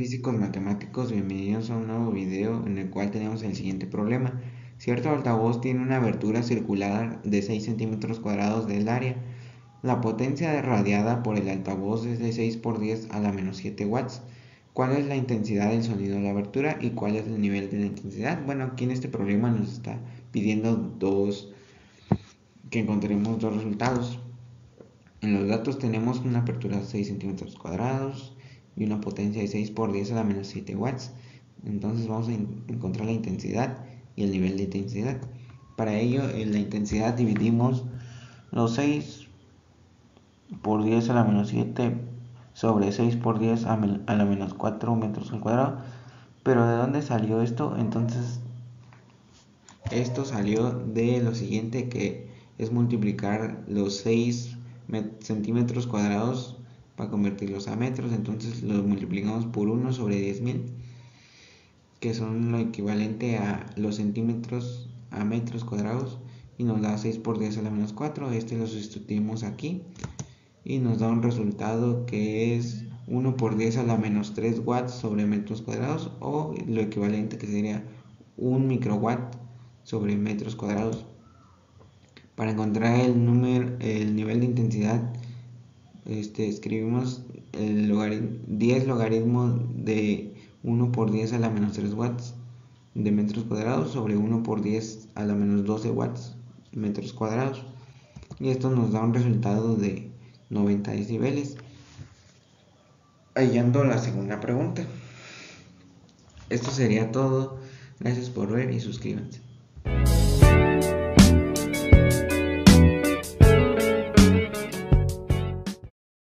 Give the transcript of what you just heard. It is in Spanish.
físicos matemáticos, bienvenidos a un nuevo video en el cual tenemos el siguiente problema. Cierto altavoz tiene una abertura circular de 6 centímetros cuadrados del área. La potencia irradiada por el altavoz es de 6 por 10 a la menos 7 watts. ¿Cuál es la intensidad del sonido de la abertura y cuál es el nivel de la intensidad? Bueno, aquí en este problema nos está pidiendo que encontremos dos resultados. En los datos tenemos una apertura de 6 centímetros cuadrados y una potencia de 6 por 10 a la menos 7 watts. Entonces vamos a encontrar la intensidad y el nivel de intensidad. Para ello, en la intensidad dividimos los 6 por 10 a la menos 7 sobre 6 por 10 a la menos 4 metros al cuadrado. Pero ¿de dónde salió esto? Entonces, esto salió de lo siguiente, que es multiplicar los 6 centímetros cuadrados para convertirlos a metros. Entonces lo multiplicamos por 1 sobre 10.000, que son lo equivalente a los centímetros a metros cuadrados, y nos da 6 por 10 a la menos 4. Este lo sustituimos aquí y nos da un resultado que es 1 por 10 a la menos 3 watts sobre metros cuadrados, o lo equivalente, que sería 1 microwatt sobre metros cuadrados. Para encontrar el nivel de intensidad, escribimos 10 logaritmo de 1 por 10 a la menos 3 watts de metros cuadrados sobre 1 por 10 a la menos 12 watts metros cuadrados, y esto nos da un resultado de 90 decibeles. Hallando la segunda pregunta. Esto sería todo. Gracias por ver y suscríbanse.